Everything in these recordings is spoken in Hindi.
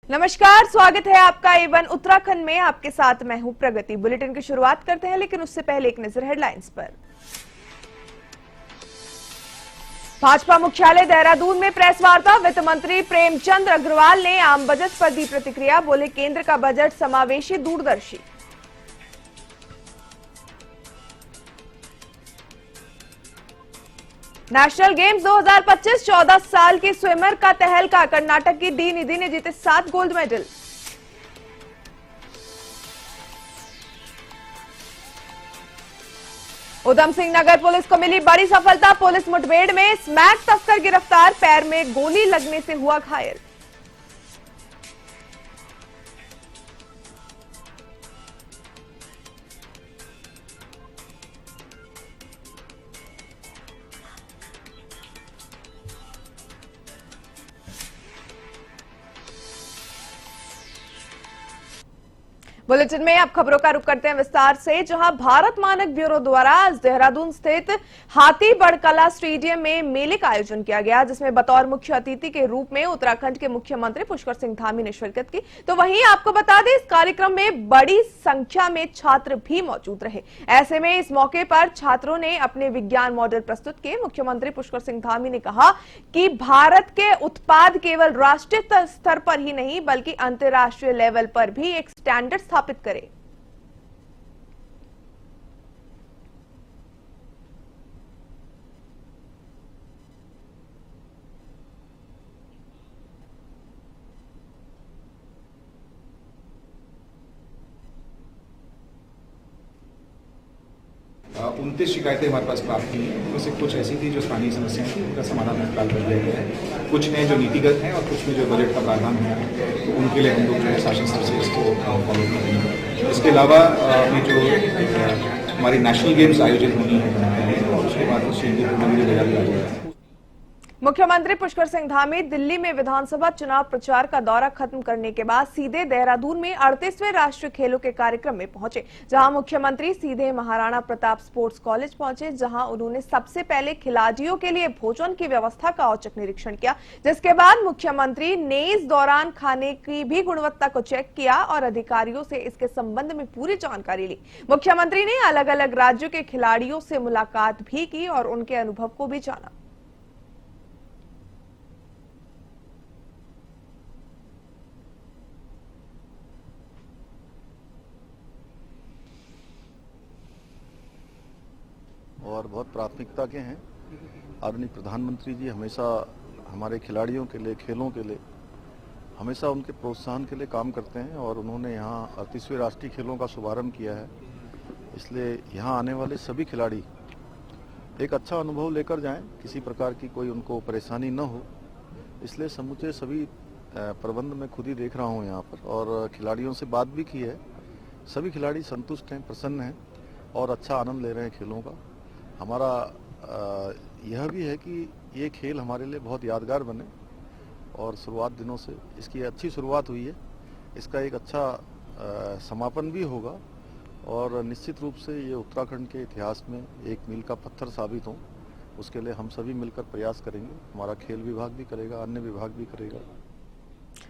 नमस्कार, स्वागत है आपका A1 उत्तराखंड में। आपके साथ मैं हूं प्रगति। बुलेटिन की शुरुआत करते हैं, लेकिन उससे पहले एक नजर हेडलाइंस पर। भाजपा मुख्यालय देहरादून में प्रेस वार्ता। वित्त मंत्री प्रेमचंद अग्रवाल ने आम बजट पर दी प्रतिक्रिया। बोले, केंद्र का बजट समावेशी, दूरदर्शी। नेशनल गेम्स 2025, 14 साल की स्विमर का तहलका। कर्नाटक की डी निधि ने जीते 7 gold medal. Udham Singh Nagar police को मिली बड़ी सफलता। पुलिस मुठभेड़ में स्मैक तस्कर गिरफ्तार। पैर में गोली लगने से हुआ घायल। बुलेटिन में अब खबरों का रुख करते हैं विस्तार से, जहां भारत मानक ब्यूरो द्वारा आज देहरादून स्थित हाथीबड़ कला स्टेडियम में मेले का आयोजन किया गया, जिसमें बतौर मुख्य अतिथि के रूप में उत्तराखंड के मुख्यमंत्री पुष्कर सिंह धामी ने शिरकत की। तो वहीं आपको बता दें, इस कार्यक्रम में बड़ी संख्या में छात्र भी मौजूद रहे। ऐसे में इस मौके पर छात्रों ने अपने विज्ञान मॉडल प्रस्तुत किए। मुख्यमंत्री पुष्कर सिंह धामी ने कहा कि भारत के उत्पाद केवल राष्ट्रीय स्तर पर ही नहीं, बल्कि अंतर्राष्ट्रीय लेवल पर भी एक स्टैंडर्ड स्थापित करें। उनतीस शिकायतें हमारे पास प्राप्त हुई हैं। उनमें से कुछ ऐसी थी जो स्थानीय समस्याएं थी, उनका समाधान तत्काल कर दिया गया है। कुछ में जो नीतिगत हैं और कुछ में जो बजट का प्रावधान है, तो उनके लिए हम लोग जो है शासन स्तर से इसको फॉलो करेंगे। इसके अलावा अभी जो हमारी नेशनल गेम्स आयोजित होनी है और उसके बाद उससे मुख्यमंत्री पुष्कर सिंह धामी दिल्ली में विधानसभा चुनाव प्रचार का दौरा खत्म करने के बाद सीधे देहरादून में 38वें राष्ट्रीय खेलों के कार्यक्रम में पहुंचे, जहां मुख्यमंत्री सीधे महाराणा प्रताप स्पोर्ट्स कॉलेज पहुंचे, जहां उन्होंने सबसे पहले खिलाड़ियों के लिए भोजन की व्यवस्था का औचक निरीक्षण किया। जिसके बाद मुख्यमंत्री ने इस दौरान खाने की भी गुणवत्ता को चेक किया और अधिकारियों से इसके संबंध में पूरी जानकारी ली। मुख्यमंत्री ने अलग अलग राज्यों के खिलाड़ियों से मुलाकात भी की और उनके अनुभव को भी जाना। और बहुत प्राथमिकता के हैं। आदरणीय प्रधानमंत्री जी हमेशा हमारे खिलाड़ियों के लिए, खेलों के लिए, हमेशा उनके प्रोत्साहन के लिए काम करते हैं और उन्होंने यहाँ 38वें राष्ट्रीय खेलों का शुभारंभ किया है। इसलिए यहाँ आने वाले सभी खिलाड़ी एक अच्छा अनुभव लेकर जाएं, किसी प्रकार की कोई उनको परेशानी न हो। इसलिए समूचे सभी प्रबंध मैं खुद ही देख रहा हूँ यहाँ पर और खिलाड़ियों से बात भी की है। सभी खिलाड़ी संतुष्ट हैं, प्रसन्न हैं और अच्छा आनंद ले रहे हैं खेलों का। हमारा यह भी है कि ये खेल हमारे लिए बहुत यादगार बने और शुरुआत दिनों से इसकी अच्छी शुरुआत हुई है। इसका एक अच्छा समापन भी होगा और निश्चित रूप से ये उत्तराखंड के इतिहास में एक मील का पत्थर साबित हो, उसके लिए हम सभी मिलकर प्रयास करेंगे। हमारा खेल विभाग भी करेगा, अन्य विभाग भी करेगा।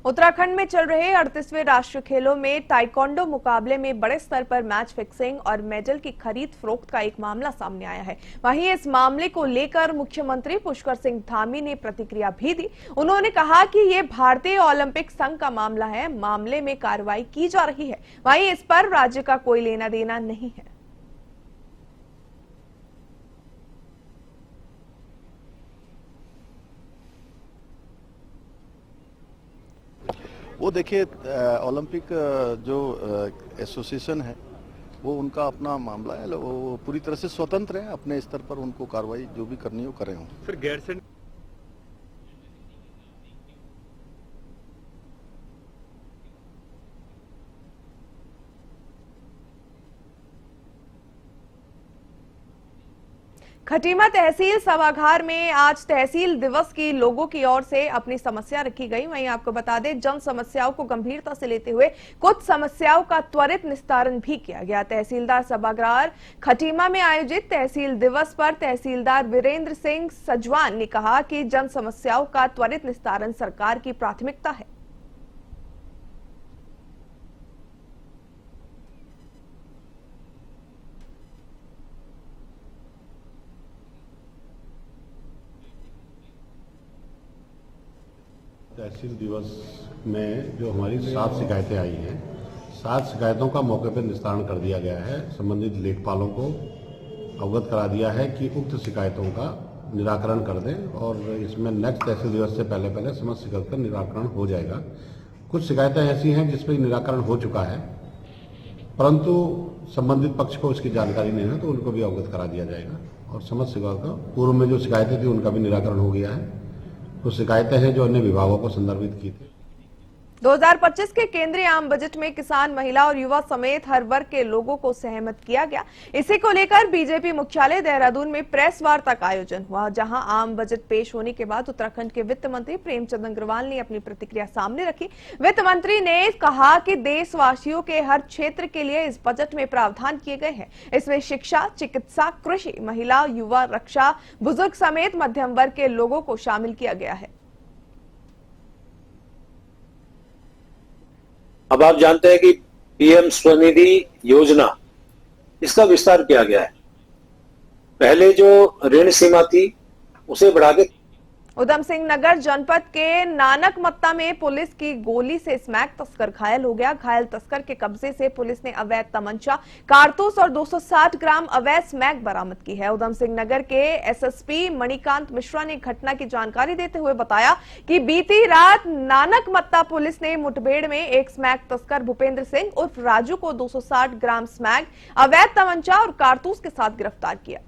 उत्तराखंड में चल रहे 38वें राष्ट्रीय खेलों में ताइक्वांडो मुकाबले में बड़े स्तर पर मैच फिक्सिंग और मेडल की खरीद फरोख्त का एक मामला सामने आया है। वहीं इस मामले को लेकर मुख्यमंत्री पुष्कर सिंह धामी ने प्रतिक्रिया भी दी। उन्होंने कहा कि ये भारतीय ओलंपिक संघ का मामला है, मामले में कार्रवाई की जा रही है। वहीं इस पर राज्य का कोई लेना देना नहीं है। वो देखिए, ओलंपिक जो एसोसिएशन है वो उनका अपना मामला है, वो पूरी तरह से स्वतंत्र है। अपने स्तर पर उनको कार्रवाई जो भी करनी हो करें हो। फिर गैरसैंण खटीमा तहसील सभागार में आज तहसील दिवस की लोगों की ओर से अपनी समस्या रखी गई। वहीं आपको बता दें, जन समस्याओं को गंभीरता से लेते हुए कुछ समस्याओं का त्वरित निस्तारण भी किया गया। तहसीलदार सभागार खटीमा में आयोजित तहसील दिवस पर तहसीलदार वीरेंद्र सिंह सजवान ने कहा कि जन समस्याओं का त्वरित निस्तारण सरकार की प्राथमिकता है। तहसील दिवस में जो हमारी 7 शिकायतें आई हैं, 7 शिकायतों का मौके पर निस्तारण कर दिया गया है। संबंधित लेखपालों को अवगत करा दिया है कि उक्त शिकायतों का निराकरण कर दें और इसमें नेक्स्ट तहसील दिवस से पहले समस्त शिकायत का निराकरण हो जाएगा। कुछ शिकायतें ऐसी हैं जिसमें निराकरण हो चुका है, परंतु संबंधित पक्ष को उसकी जानकारी नहीं है, तो उनको भी अवगत करा दिया जाएगा और समस्त शिकायत का पूर्व में जो शिकायतें थी उनका भी निराकरण हो गया है। कुछ शिकायतें हैं जो अन्य विभागों को संदर्भित की थी। 2025 के केंद्रीय आम बजट में किसान, महिला और युवा समेत हर वर्ग के लोगों को सहमत किया गया। इसी को लेकर बीजेपी मुख्यालय देहरादून में प्रेस वार्ता का आयोजन हुआ, जहां आम बजट पेश होने के बाद उत्तराखंड के वित्त मंत्री प्रेमचंद अग्रवाल ने अपनी प्रतिक्रिया सामने रखी। वित्त मंत्री ने कहा कि देशवासियों के हर क्षेत्र के लिए इस बजट में प्रावधान किए गए हैं। इसमें शिक्षा, चिकित्सा, कृषि, महिला, युवा, रक्षा, बुजुर्ग समेत मध्यम वर्ग के लोगों को शामिल किया गया है। अब आप जानते हैं कि पीएम स्वनिधि योजना, इसका विस्तार किया गया है। पहले जो ऋण सीमा थी उसे बढ़ा के उधम सिंह नगर जनपद के नानक मत्ता में पुलिस की गोली से स्मैक तस्कर घायल हो गया। घायल तस्कर के कब्जे से पुलिस ने अवैध तमंचा, कारतूस और 260 ग्राम अवैध स्मैक बरामद की है। उधम सिंह नगर के एसएसपी मणिकांत मिश्रा ने घटना की जानकारी देते हुए बताया कि बीती रात नानक मत्ता पुलिस ने मुठभेड़ में एक स्मैक तस्कर भूपेंद्र सिंह उर्फ राजू को 260 ग्राम स्मैक, अवैध तमंचा और कारतूस के साथ गिरफ्तार किया।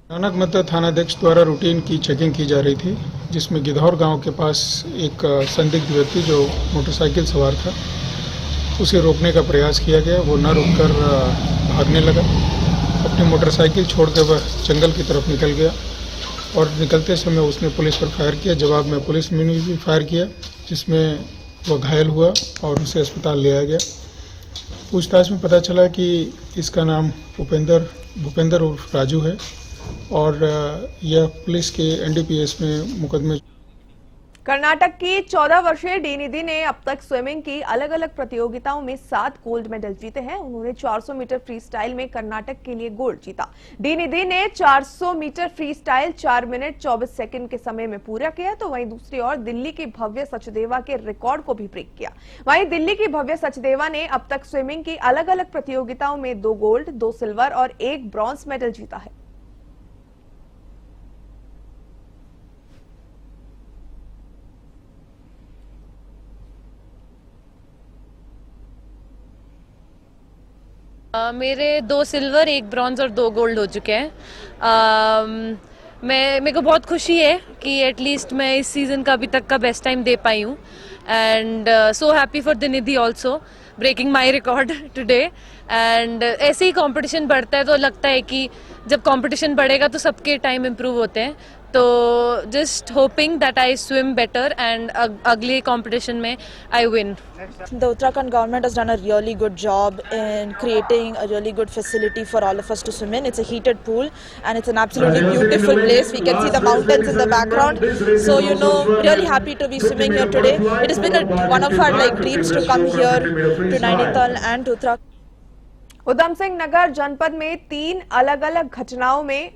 नानक मत्ता थानाध्यक्ष द्वारा रूटीन की चेकिंग की जा रही थी, जिसमें गिधौर गांव के पास एक संदिग्ध व्यक्ति जो मोटरसाइकिल सवार था, उसे रोकने का प्रयास किया गया। वो न रुककर भागने लगा। अपनी मोटरसाइकिल छोड़कर वह जंगल की तरफ निकल गया और निकलते समय उसने पुलिस पर फायर किया। जवाब में पुलिस ने भी फायर किया, जिसमें वह घायल हुआ और उसे अस्पताल ले आया गया। पूछताछ में पता चला कि इसका नाम भूपेंद्र उर्फ राजू है और यह पुलिस के एनडीपीएस में मुकदमे। कर्नाटक की 14 वर्षीय डी निधि ने अब तक स्विमिंग की अलग अलग प्रतियोगिताओं में 7 गोल्ड मेडल जीते हैं। उन्होंने 400 मीटर फ्री स्टाइल में कर्नाटक के लिए गोल्ड जीता। डी निधि ने 400 metre freestyle 4 minute 24 second के समय में पूरा किया, तो वहीं दूसरी ओर दिल्ली की भव्य सचदेवा के रिकॉर्ड को भी ब्रेक किया। वहीं दिल्ली की भव्य सचदेवा ने अब तक स्विमिंग की अलग अलग प्रतियोगिताओं में 2 गोल्ड, 2 सिल्वर और 1 ब्रॉन्ज मेडल जीता है। मेरे 2 सिल्वर, 1 ब्रॉन्ज और 2 गोल्ड हो चुके हैं। मेरे को बहुत खुशी है कि एटलीस्ट मैं इस सीज़न का अभी तक का बेस्ट टाइम दे पाई हूँ। एंड सो हैप्पी फॉर दिनिधि also breaking my record today. And ऐसे ही कंपटीशन बढ़ता है तो लगता है कि जब कंपटीशन बढ़ेगा तो सबके टाइम इम्प्रूव होते हैं। तो just hoping that I swim better and अगले कंपटीशन में I win. The Uttarakhand government has done a really good job in creating a really good facility for all of us to swim in. It's a heated pool and it's an absolutely beautiful place. We can see the mountains in the background. So, really happy to be swimming here today. It has been one of our dreams to come here to Nainital and to Uttarakhand. Udham Singh Nagar जनपद में 3 अलग अलग घटनाओं में,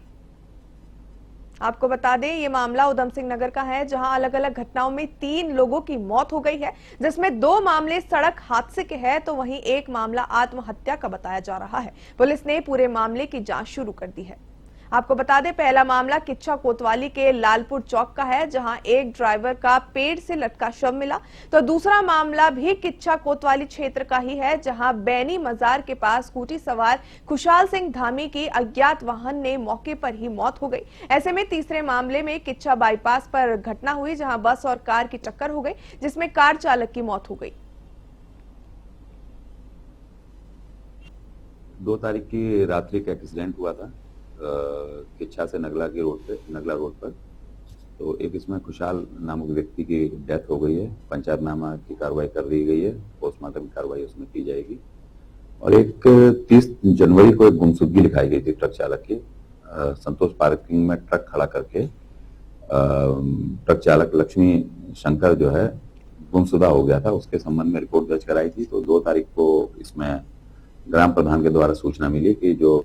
आपको बता दें ये मामला उधम सिंह नगर का है, जहां अलग अलग घटनाओं में 3 लोगों की मौत हो गई है, जिसमें 2 मामले सड़क हादसे के हैं, तो वहीं एक मामला आत्महत्या का बताया जा रहा है। पुलिस ने पूरे मामले की जांच शुरू कर दी है। आपको बता दें पहला मामला किच्छा कोतवाली के लालपुर चौक का है, जहां एक ड्राइवर का पेड़ से लटका शव मिला, तो दूसरा मामला भी किच्छा कोतवाली क्षेत्र का ही है, जहां बैनी मजार के पास स्कूटी सवार खुशहाल सिंह धामी की अज्ञात वाहन ने मौके पर ही मौत हो गई। ऐसे में तीसरे मामले में किच्छा बाईपास पर घटना हुई, जहां बस और कार की टक्कर हो गई, जिसमें कार चालक की मौत हो गई। 2 तारीख की रात्रि का एक्सीडेंट हुआ था किच्छा से नगला रोड पर। तो एक इसमें खुशहाल नामक व्यक्ति की डेथ हो गई है। पंचायतनामा की कार्रवाई कर दी गई है, पोस्टमार्टम की कार्रवाई उसमें की जाएगी। और एक 30 जनवरी को एक गुमशुदगी लिखाई गई थी ट्रक चालक की। संतोष पार्किंग में ट्रक खड़ा करके ट्रक चालक लक्ष्मी शंकर जो है गुमशुदा हो गया था, उसके संबंध में रिपोर्ट दर्ज कराई थी। तो 2 तारीख को इसमें ग्राम प्रधान के द्वारा सूचना मिली कि जो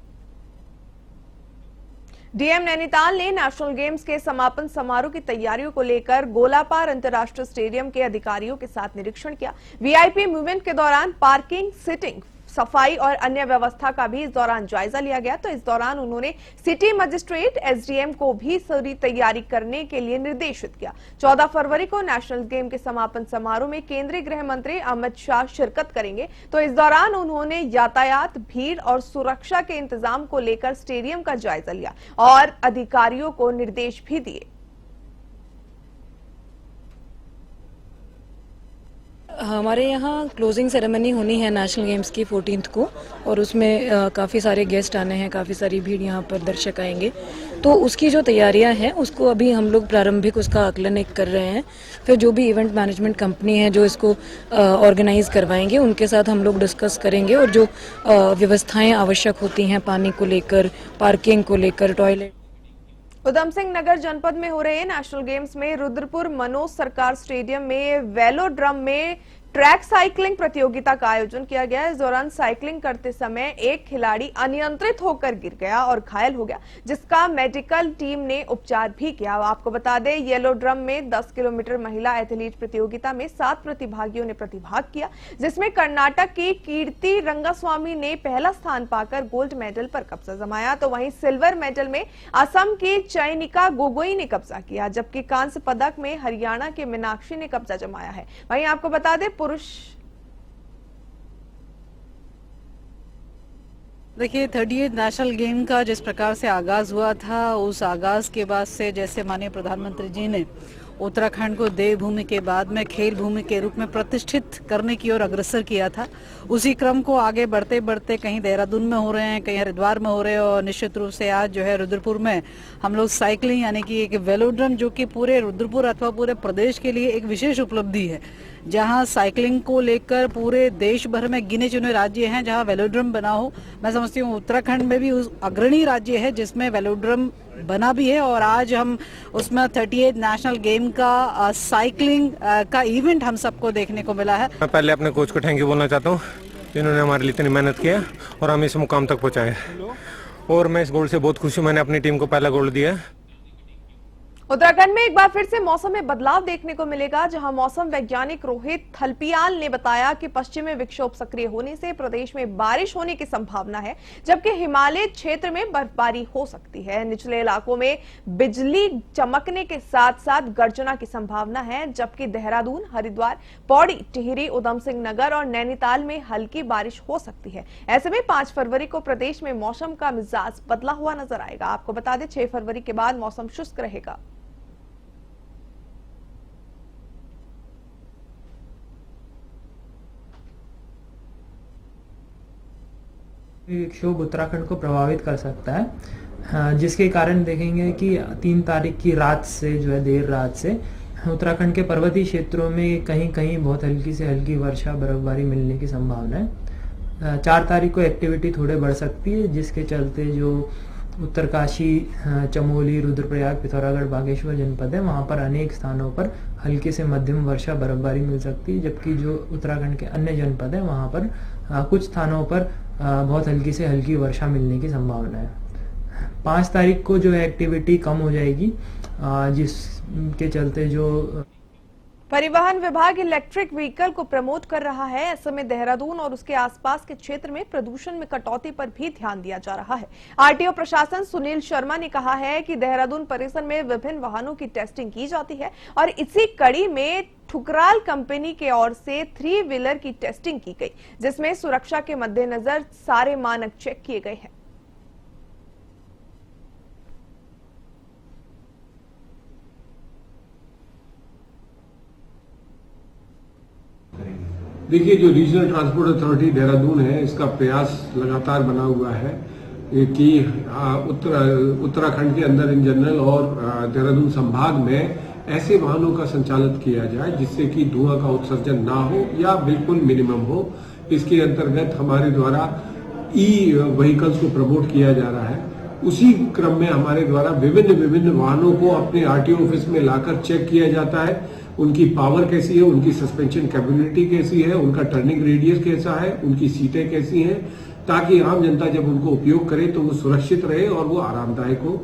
डीएम नैनीताल ने नेशनल गेम्स के समापन समारोह की तैयारियों को लेकर गोलापार अंतर्राष्ट्रीय स्टेडियम के अधिकारियों के साथ निरीक्षण किया। वीआईपी मूवमेंट के दौरान पार्किंग, सिटिंग, सफाई और अन्य व्यवस्था का भी इस दौरान जायजा लिया गया। तो इस दौरान उन्होंने सिटी मजिस्ट्रेट एसडीएम को भी सारी तैयारी करने के लिए निर्देशित किया। 14 फरवरी को नेशनल गेम के समापन समारोह में केंद्रीय गृह मंत्री अमित शाह शिरकत करेंगे। तो इस दौरान उन्होंने यातायात, भीड़ और सुरक्षा के इंतजाम को लेकर स्टेडियम का जायजा लिया और अधिकारियों को निर्देश भी दिए। हमारे यहाँ क्लोजिंग सेरेमनी होनी है नेशनल गेम्स की 14th को, और उसमें काफ़ी सारे गेस्ट आने हैं, काफ़ी सारी भीड़ यहाँ पर दर्शक आएंगे। तो उसकी जो तैयारियां हैं उसको अभी हम लोग प्रारंभिक उसका आकलन एक कर रहे हैं। फिर जो भी इवेंट मैनेजमेंट कंपनी है जो इसको ऑर्गेनाइज करवाएंगे उनके साथ हम लोग डिस्कस करेंगे, और जो व्यवस्थाएं आवश्यक होती हैं पानी को लेकर, पार्किंग को लेकर, टॉयलेट। उधम सिंह नगर जनपद में हो रहे नेशनल गेम्स में रुद्रपुर मनोज सरकार स्टेडियम में वेलोड्रम में ट्रैक साइकिलिंग प्रतियोगिता का आयोजन किया गया। इस दौरान साइकिलिंग करते समय एक खिलाड़ी अनियंत्रित होकर गिर गया और घायल हो गया, जिसका मेडिकल टीम ने उपचार भी किया। आपको बता दें, येलोड्रम में 10 किलोमीटर महिला एथलीट प्रतियोगिता में 7 प्रतिभागियों ने प्रतिभाग किया, जिसमें कर्नाटक की कीर्ति रंगास्वामी ने पहला स्थान पाकर गोल्ड मेडल पर कब्जा जमाया। तो वहीं सिल्वर मेडल में असम की चयनिका गोगोई ने कब्जा किया, जबकि कांस्य पदक में हरियाणा के मीनाक्षी ने कब्जा जमाया है। वहीं आपको बता दें, पुरुष देखिए 38 नेशनल गेम का जिस प्रकार से आगाज हुआ था, उस आगाज के बाद से जैसे माननीय प्रधानमंत्री जी ने उत्तराखंड को देवभूमि के बाद में खेल भूमि के रूप में प्रतिष्ठित करने की ओर अग्रसर किया था, उसी क्रम को आगे बढ़ते बढ़ते कहीं देहरादून में हो रहे हैं, कहीं हरिद्वार में हो रहे हैं, और निश्चित रूप से आज जो है रुद्रपुर में हम लोग साइकिलिंग यानी कि एक वेलोड्रम, जो कि पूरे रुद्रपुर अथवा पूरे प्रदेश के लिए एक विशेष उपलब्धि है, जहां साइकिलिंग को लेकर पूरे देश भर में गिने चुने राज्य हैं जहां वेलोड्रम बना हो। मैं समझती हूँ उत्तराखंड में भी उस अग्रणी राज्य है जिसमें वेलोड्रम बना भी है, और आज हम उसमें 38 नेशनल गेम का साइकिलिंग का इवेंट हम सबको देखने को मिला है। मैं पहले अपने कोच को थैंक यू बोलना चाहता हूँ, जिन्होंने हमारे लिए इतनी मेहनत किया और हम इस मुकाम तक पहुँचाए, और मैं इस गोल्ड से बहुत खुश हूँ। मैंने अपनी टीम को पहला गोल्ड दिया। उत्तराखंड में एक बार फिर से मौसम में बदलाव देखने को मिलेगा, जहां मौसम वैज्ञानिक रोहित थलपियाल ने बताया कि पश्चिमी विक्षोभ सक्रिय होने से प्रदेश में बारिश होने की संभावना है, जबकि हिमालय क्षेत्र में बर्फबारी हो सकती है। निचले इलाकों में बिजली चमकने के साथ साथ गर्जना की संभावना है, जबकि देहरादून, हरिद्वार, पौड़ी, टिहरी, उधम सिंह नगर और नैनीताल में हल्की बारिश हो सकती है। ऐसे में 5 फरवरी को प्रदेश में मौसम का मिजाज बदला हुआ नजर आएगा। आपको बता दें, 6 फरवरी के बाद मौसम शुष्क रहेगा। विक्षोभ उत्तराखंड को प्रभावित कर सकता है, जिसके कारण देखेंगे कि 3 तारीख की रात से जो है देर रात से उत्तराखंड के पर्वतीय क्षेत्रों में कहीं कहीं बहुत हल्की से हल्की वर्षा, बर्फबारी मिलने की संभावना है। 4 तारीख को एक्टिविटी थोड़े बढ़ सकती है, जिसके चलते जो उत्तरकाशी, चमोली, रुद्रप्रयाग, पिथौरागढ़, बागेश्वर जनपद है, वहाँ पर अनेक स्थानों पर हल्की से मध्यम वर्षा, बर्फबारी मिल सकती है, जबकि जो उत्तराखंड के अन्य जनपद है वहाँ पर कुछ स्थानों पर बहुत हल्की से हल्की वर्षा मिलने की संभावना है। 5 तारीख को जो है एक्टिविटी कम हो जाएगी, जिसके चलते जो परिवहन विभाग इलेक्ट्रिक व्हीकल को प्रमोट कर रहा है। ऐसे में देहरादून और उसके आसपास के क्षेत्र में प्रदूषण में कटौती पर भी ध्यान दिया जा रहा है। आरटीओ प्रशासन सुनील शर्मा ने कहा है कि देहरादून परिसर में विभिन्न वाहनों की टेस्टिंग की जाती है, और इसी कड़ी में ठुकराल कंपनी के ओर से 3 व्हीलर की टेस्टिंग की गई, जिसमें सुरक्षा के मद्देनजर सारे मानक चेक किए गए हैं। देखिए, जो रीजनल ट्रांसपोर्ट अथॉरिटी देहरादून है, इसका प्रयास लगातार बना हुआ है कि उत्तराखंड के अंदर इन जनरल और देहरादून संभाग में ऐसे वाहनों का संचालित किया जाए जिससे कि धुआं का उत्सर्जन ना हो या बिल्कुल मिनिमम हो। इसके अंतर्गत हमारे द्वारा ई व्हीकल्स को प्रमोट किया जा रहा है, उसी क्रम में हमारे द्वारा विभिन्न वाहनों को अपने आरटीओ ऑफिस में लाकर चेक किया जाता है। उनकी पावर कैसी है, उनकी सस्पेंशन कैपेबिलिटी कैसी है, उनका टर्निंग रेडियस कैसा है, उनकी सीटें कैसी हैं, ताकि आम जनता जब उनको उपयोग करे तो वो सुरक्षित रहे और वो आरामदायक हो।